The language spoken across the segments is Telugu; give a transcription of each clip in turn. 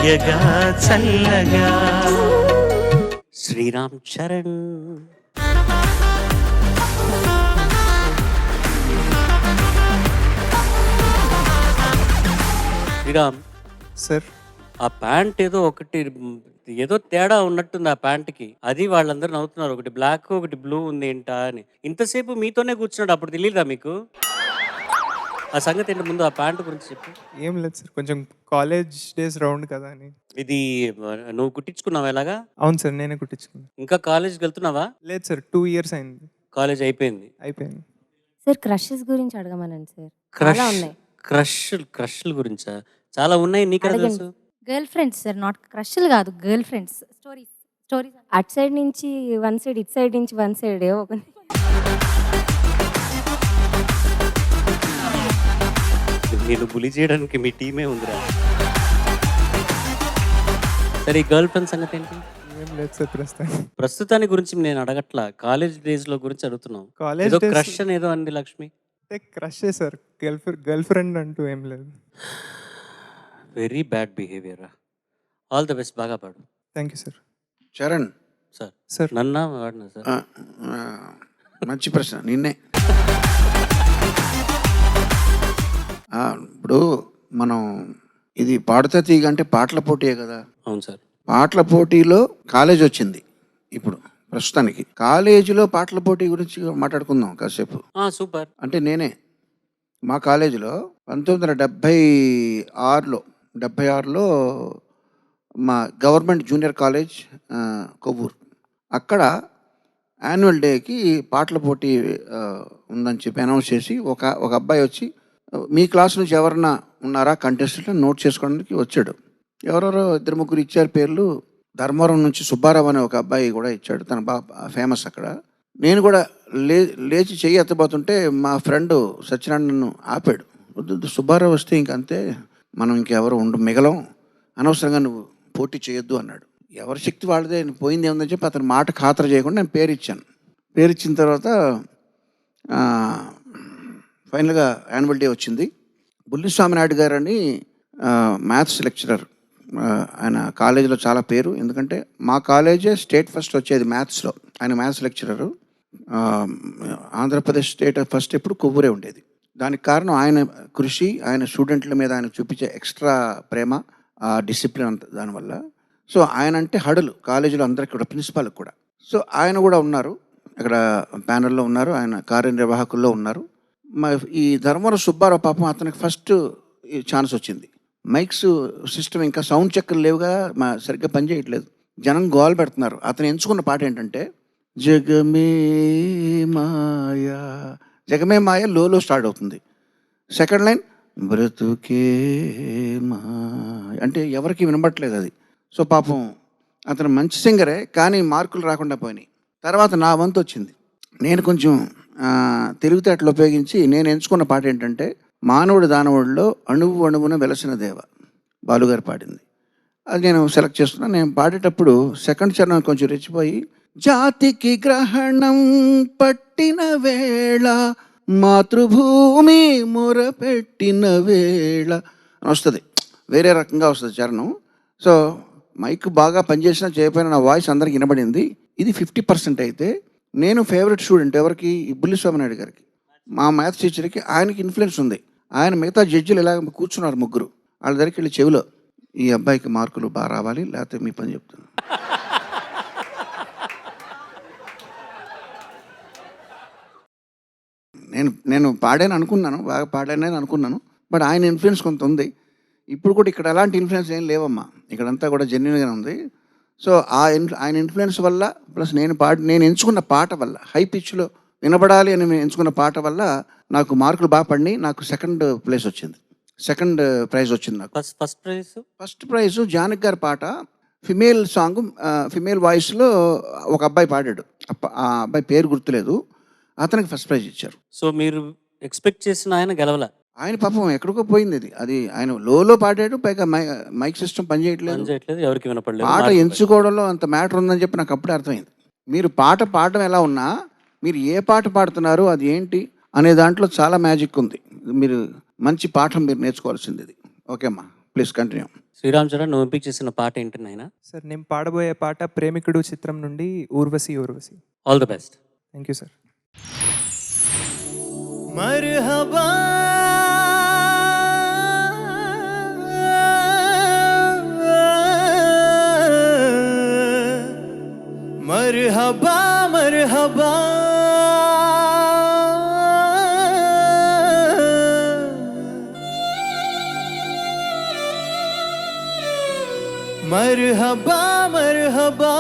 హాయగా చల్లగా. శ్రీరామ్ చరణ్. శ్రీరామ్ సార్, ఆ ప్యాంట్ ఏదో తేడా ఉన్నట్టుంది ఆ ప్యాంట్కి. అది వాళ్ళందరూ నవ్వుతున్నారు. ఒకటి బ్లాక్ ఒకటి బ్లూ ఉంది ఏంటా అని. ఇంతసేపు మీతోనే కూర్చున్నాడు, అప్పుడు తెలియదా మీకు? ఆ సంగతి ఏంటి, ముందు ఆ ప్యాంట్ గురించి చెప్పు. ఏం లేదు సార్, కొంచెం కాలేజ్ డేస్ రౌండ్ కదా అని. ఇది నువ్వు కుట్టించుకున్నావా ఎలాగా? అవును సార్, నేనే కుట్టించుకున్నాను. ఇంకా కాలేజ్కి వెళ్తున్నావా? లేదు సార్, 2 years అయింది. కాలేజ్ అయిపోయింది. సార్ క్రషెస్ గురించి అడగమనండి సార్. క్రష్ చాలా ఉన్నాయి. క్రష్ల గురించా? చాలా ఉన్నాయి, నీకెలా అడగండి. తెలుసు? గర్ల్ ఫ్రెండ్స్ సార్, నాట్ క్రష్లు కాదు, గర్ల్ ఫ్రెండ్స్. స్టోరీస్ స్టోరీస్ అటు సైడ్ నుంచి వన్ సైడ్, ఇటు సైడ్ నుంచి వన్ సైడ్. నేను బులి చేయడానికి మీ టీమే ఉందిరా. సరే, ఈ గర్ల్ ఫ్రెండ్ సంగతి ఏంటి? ఏం లేదు సార్ ప్రస్తుతం. ప్రస్తుతాన్ని గురించి నేను అడగట్లా, కాలేజ్ డేస్ లో గురించి అడుగుతున్నాం. కాలేజ్ ఏదో డేస్ క్రష్ అని ఏదో అంది లక్ష్మి. క్రషే సార్, గర్ల్ ఫ్రెండ్ అంటూ ఏం లేదు. Very bad behaviour. All the best, బాగా పాడు. Thank you sir. Charan sir sir, నన్నా వాడినా సార్? మంచి ప్రశ్న, నిన్నే. ఇప్పుడు మనం ఇది పాడుతా తీగ అంటే పాటల పోటీయే కదా. అవును సార్. పాటల పోటీలో కాలేజ్ వచ్చింది. ఇప్పుడు ప్రస్తుతానికి కాలేజీలో పాటల పోటీ గురించి మాట్లాడుకుందాం కాసేపు. సూపర్. అంటే నేనే మా కాలేజీలో 1976లో మా గవర్నమెంట్ జూనియర్ కాలేజ్ కొవ్వూరు, అక్కడ యాన్యువల్ డేకి పాటల పోటీ ఉందని చెప్పి అనౌన్స్ చేసి ఒక అబ్బాయి వచ్చి, మీ క్లాస్ నుంచి ఎవరన్నా ఉన్నారా కంటెస్టెంట్ నోట్ చేసుకోవడానికి వచ్చాడు. ఎవరెవరో 2-3 ఇచ్చారు పేర్లు. ధర్మవరం నుంచి సుబ్బారావు అనే ఒక అబ్బాయి కూడా ఇచ్చాడు, తన బాగా ఫేమస్ అక్కడ. నేను కూడా లేచి చెయ్యి ఎత్తబోతుంటే మా ఫ్రెండ్ సత్యనారాయణ నన్ను ఆపాడు. వద్దు, సుబ్బారావు వస్తే ఇంకంతే, మనం ఇంకెవరు మిగలం, అనవసరంగా నువ్వు పోటీ చేయొద్దు అన్నాడు. ఎవరి శక్తి వాళ్ళదే, పోయింది ఏముందని చెప్పి అతని మాట ఖాతరు చేయకుండా నేను పేరు ఇచ్చాను. పేరు ఇచ్చిన తర్వాత ఫైనల్గా యాన్యువల్ డే వచ్చింది. బుల్లిస్వామి నాయుడు గారు అని మ్యాథ్స్ లెక్చరర్, ఆయన కాలేజీలో చాలా పేరు, ఎందుకంటే మా కాలేజే స్టేట్ ఫస్ట్ వచ్చేది మ్యాథ్స్లో. ఆయన maths lecturer. Andhra Pradesh state first ఎప్పుడు కొవ్వూరే ఉండేది. దానికి కారణం ఆయన కృషి, ఆయన స్టూడెంట్ల మీద ఆయన చూపించే ఎక్స్ట్రా ప్రేమ, డిసిప్లిన్ అంత దానివల్ల. సో ఆయన అంటే హడలు కాలేజీలో అందరికీ కూడా, ప్రిన్సిపాల్కి కూడా. సో ఆయన కూడా ఉన్నారు అక్కడ, ప్యానెల్లో ఉన్నారు, ఆయన కార్యనిర్వాహకుల్లో ఉన్నారు. ఈ ధర్మవరం సుబ్బారావు పాపం, అతనికి ఫస్ట్ ఛాన్స్ వచ్చింది. మైక్స్ సిస్టమ్ ఇంకా సౌండ్ చెక్కలు లేవుగా, సరిగ్గా పనిచేయట్లేదు, జనం గోల్ పెడుతున్నారు. అతను ఎంచుకున్న పాట ఏంటంటే జగమే మాయా. జగమే మాయ లోలో స్టార్ట్ అవుతుంది. సెకండ్ లైన్ బ్రతుకే మాయ అంటే ఎవరికి వినబట్టలేదు అది. సో పాపం అతను మంచి సింగరే, కానీ మార్కులు రాకుండా పోయినాయి. తర్వాత నా వంతు వచ్చింది. నేను కొంచెం తెలివితేటలు ఉపయోగించి నేను ఎంచుకున్న పాట ఏంటంటే మానవుడు దానవుడిలో అణువు అణువున వెలసిన దేవ, బాలుగారు పాడింది. అది నేను సెలెక్ట్ చేస్తున్నాను. నేను పాడేటప్పుడు సెకండ్ చరణం కొంచెం రెచ్చిపోయి, జాతికి గ్రహణం పట్టిన వేళ మాతృభూమి మొరపెట్టిన వేళ అని వస్తుంది, వేరే రకంగా వస్తుంది చరణం. సో మైక్ బాగా పనిచేసినా చేయకపోయినా నా వాయిస్ అందరికి వినబడింది. ఇది 50% అయితే నేను ఫేవరెట్ స్టూడెంట్ ఎవరికి, బుల్లిస్వామి నాయుడు గారికి, మా మ్యాథ్స్ టీచర్కి. ఆయనకి ఇన్ఫ్లుయెన్స్ ఉంది. ఆయన మిగతా జడ్జిలు ఇలా కూర్చున్నారు, 3. వాళ్ళ దగ్గరికి వెళ్ళి చెవిలో, ఈ అబ్బాయికి మార్కులు బాగా రావాలి, లేకపోతే మీ పని చెప్తున్నాను. నేను పాడాను అనుకున్నాను, బాగా పాడానని అనుకున్నాను. బట్ ఆయన ఇన్ఫ్లుయెన్స్ కొంత ఉంది. ఇప్పుడు కూడా ఇక్కడ ఎలాంటి ఇన్ఫ్లుయెన్స్ ఏం లేవమ్మా, ఇక్కడంతా కూడా జెన్యున్గానే ఉంది. సో ఆయన ఇన్ఫ్లుయెన్స్ వల్ల, ప్లస్ నేను ఎంచుకున్న పాట వల్ల, హై పిచ్లో వినబడాలి అని ఎంచుకున్న పాట వల్ల నాకు మార్కులు బాగా పడినాయి. నాకు సెకండ్ ప్రైజ్ వచ్చింది. నాకు ఫస్ట్ ప్రైజ్ జానకి గారి పాట, ఫిమేల్ సాంగ్, ఫిమేల్ వాయిస్లో ఒక అబ్బాయి పాడాడు. ఆ అబ్బాయి పేరు గుర్తులేదు, అతనికి ఫస్ట్ ప్రైజ్ ఇచ్చారు. సో మీరు ఎక్స్పెక్ట్ చేసిన ఆయన గెలవల. ఆయన పాపం ఎక్కడికో పోయింది అది ఆయన లోలో పాడాడు, పైగా మైక్ సిస్టమ్ పనిచేయట్లేదు, ఎవరికి వినపడలేదు. పాట ఎంచుకోవడంలో అంత మ్యాటర్ ఉందని చెప్పి నాకు అప్పుడే అర్థమైంది. మీరు పాట పాడడం ఎలా ఉన్నా, మీరు ఏ పాట పాడుతున్నారు, అది ఏంటి అనే దాంట్లో చాలా మ్యాజిక్ ఉంది. మీరు మంచి పాఠం మీరు నేర్చుకోవాల్సింది ఇది. ఓకే అమ్మా, ప్లీజ్ కంటిన్యూ. శ్రీరామ్ చరణ్ నువ్వు ఎంపిక చేసిన పాట ఏంటి నాయనా? సార్ నేను పాడబోయే పాట ప్రేమికుడు చిత్రం నుండి Urvashi Urvashi. All the best. Thank you sir. మర్హబా మర్హబా మర్హబా మర్హబా మర్హబా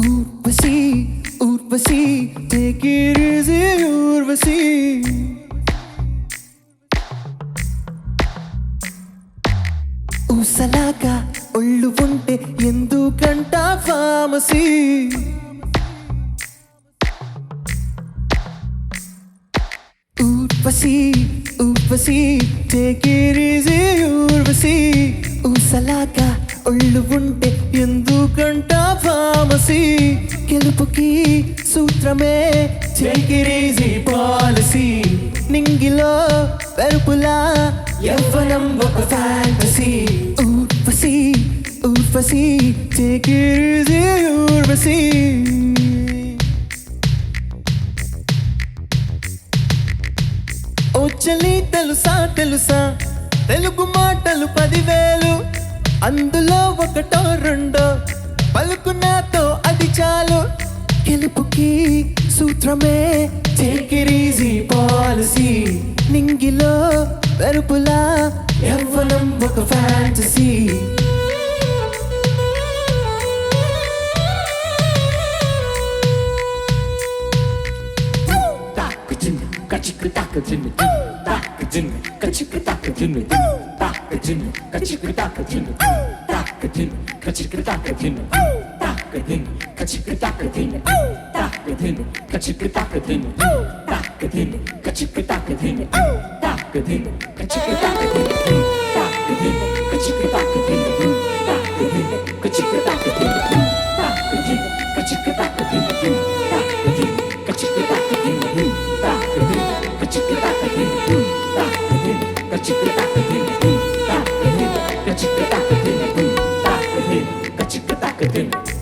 Urvashi Urvashi take it easy Urvashi ఊసలాగా ఒళ్ళు ఉంటే ఎందుకంట pharmacy Urvashi Urvashi take it easy Urvashi ఊసలాగా ఒళ్ళు ఉంటే ఎందుకంట ఫామసీ గెలుపుకి సూత్రమే take it easy పాలసీ నింగిలో వెరుపులా యవ్వనం ఒక fantasy Urvashi Urvashi take it easy Urvashi ఓ చలి తెలుసా తెలుసా తెలుగు మాటలు 10,000 అందులో ఒకటో రెండో పలుకు నాతో అది చాలు గెలుపుకి సూత్రమే take it easy పాలసీ నింగిలో వెరుపులా యవ్వనం ఒక ఫ్యాంటసీ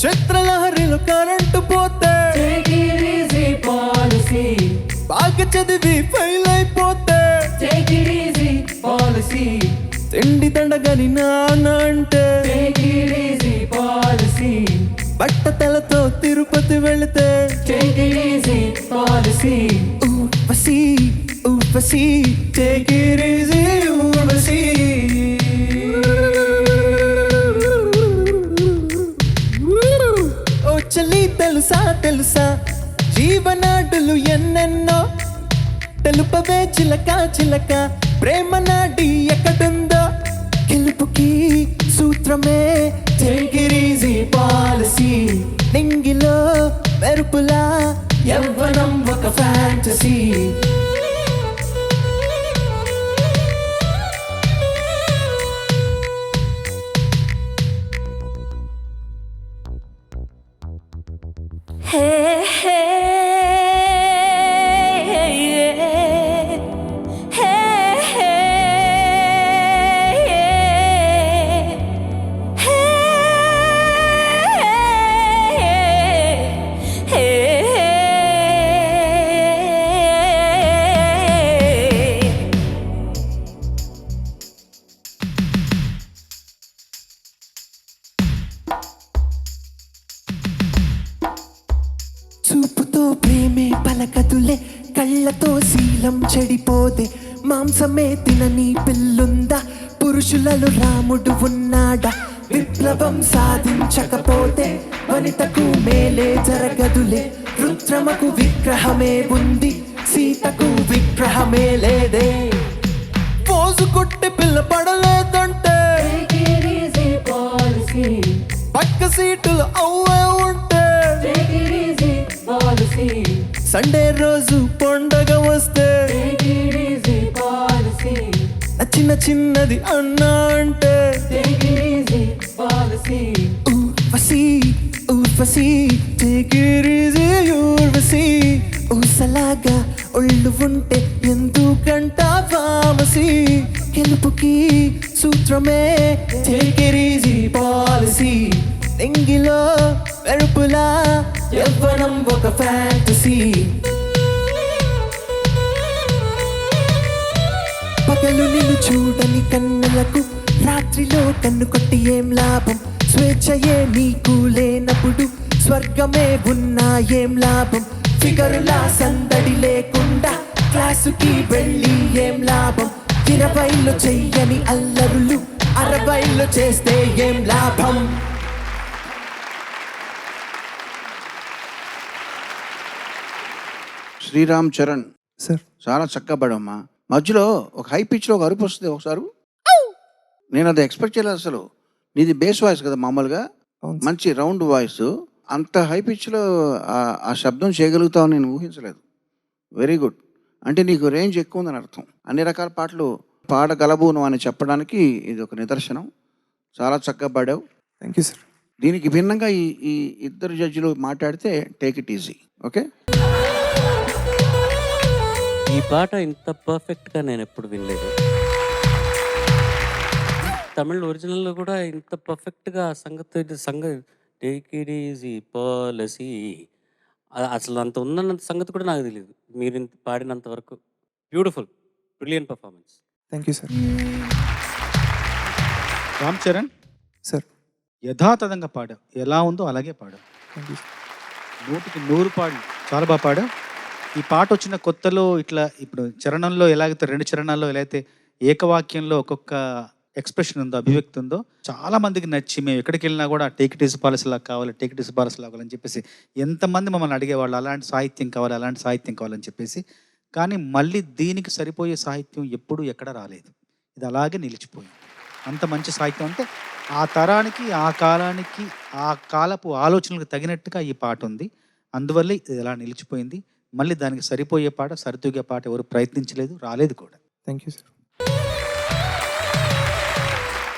చిత్రలహరిలో కరెంటు పోతే బాగా చదివి ఫెయిల్ అయిపోతే తిండి దండగని నాన్న అంటే బట్టతలతో తిరుపతి వెళితే Urvashi Urvashi take it easy Urvashi ఓ చలి తెలుసా తెలుసా జీవనాడులు ఎన్నెన్నో తెలుపవే చిలక చిలక ప్రేమ నాడి ఎక్కడుందో గెలుపుకి సూత్రమే take it easy పాలసీ నింగిలో మెరుపులా యవ్వనం ఒక ఫ్యాంటసీ చూపుతో ప్రేమే పలకదులే కళ్ళతో శీలం చెడిపోతే మాంసమే తినని పిల్లుందా పురుషులలో రాముడు ఉన్నాడా విప్లవం సాధించకపోతే వనితకు మేలే జరగదులే రుద్రమకు విగ్రహమే ఉంది సీతకు విగ్రహమే లేదే పోజు కొట్టి పిల్ల పడలేదంటే పక్క సీటులు అవ్వే ఉంటే సండే రోజు పండగ వస్తే నచ్చిన చిన్నది అన్నా అంటే policy Urvashi take it easy Urvashi ఊసలాగా ఒళ్ళు ఉంటే ఎందుకంట ఫామసీ గెలుపుకి సూత్రమే take it easy పాలసీ ఎంగిలో మెరుపులా యవ్వనం ఒక ఫ్యాంటసీ పగలు నిన్ను చూడని కన్నులకు రాత్రిలో కన్ను కొట్టి ఏం లాభం స్వేచ్ఛయే నీకు లేనప్పుడు స్వర్గమే ఉన్నా ఏం లాభం ఫిగరులా సందడి లేకుండా క్లాసుకి వెళ్ళి ఏం లాభం 20లో చెయ్యని అల్లరులు 60లో చేస్తే ఏం లాభం. శ్రీరామ్ చరణ్ సార్ చాలా చక్కగా పాడమ్మా. మధ్యలో ఒక హై పిచ్లో ఒక అరుపు వస్తుంది ఒకసారి. నేను అది ఎక్స్పెక్ట్ చేయలేదు అసలు. నీది బేస్ వాయిస్ కదా మామూలుగా, అవును సార్. మంచి రౌండ్ వాయిస్. అంత హై పిచ్లో ఆ శబ్దం చేయగలుగుతావు నేను ఊహించలేదు. Very good. అంటే నీకు రేంజ్ ఎక్కువ ఉందని అర్థం. అన్ని రకాల పాటలు పాడగలబును అని చెప్పడానికి ఇది ఒక నిదర్శనం. చాలా చక్కగా పాడావు. Thank you sir. దీనికి భిన్నంగా ఈ ఇద్దరు జడ్జిలు మాట్లాడితే టేక్ ఇట్ ఈజీ. ఓకే. ఈ పాట ఇంత పర్ఫెక్ట్గా నేను ఎప్పుడు వినలేదు. తమిళ్ ఒరిజినల్లో కూడా ఇంత పర్ఫెక్ట్గా సంగతి టేక్ ఇట్ ఈజీ పాలసీ అసలు అంత ఉందన్న సంగతి కూడా నాకు తెలియదు. మీరు ఇంత పాడినంత వరకు beautiful, brilliant performance. Thank you sir. Ram Charan sir యథాతథంగా పాడావు, ఎలా ఉందో అలాగే పాడావు. Thank you sir. 100కి 100 పాడు, చాలా బాగా పాడావు. ఈ పాట వచ్చిన కొత్తలో ఇట్లా ఇప్పుడు చరణంలో ఎలాగైతే 2 చరణాల్లో ఎలా అయితే ఏకవాక్యంలో ఒక్కొక్క ఎక్స్ప్రెషన్ ఉందో, అభివ్యక్తి ఉందో, చాలా మందికి నచ్చి మేము ఎక్కడికి వెళ్ళినా కూడా టేక్ ఇట్ ఈజీ పాలసీ లాగా కావాలి, టేక్ ఇట్ ఈజీ పాలసీ లాగా అని చెప్పేసి ఎంతమంది మమ్మల్ని అడిగేవాళ్ళు అలాంటి సాహిత్యం కావాలి, అలాంటి సాహిత్యం కావాలని చెప్పేసి. కానీ మళ్ళీ దీనికి సరిపోయే సాహిత్యం ఎప్పుడూ ఎక్కడ రాలేదు. ఇది అలాగే నిలిచిపోయింది. అంత మంచి సాహిత్యం అంటే ఆ తరానికి, ఆ కాలానికి, ఆ కాలపు ఆలోచనలకు తగినట్టుగా ఈ పాట ఉంది. అందువల్లే ఇది ఎలా నిలిచిపోయింది. మళ్ళీ దానికి సరిపోయే పాట, సరితూగే పాట ఎవరు ప్రయత్నించలేదు, రాలేదు కూడా. Thank you sir.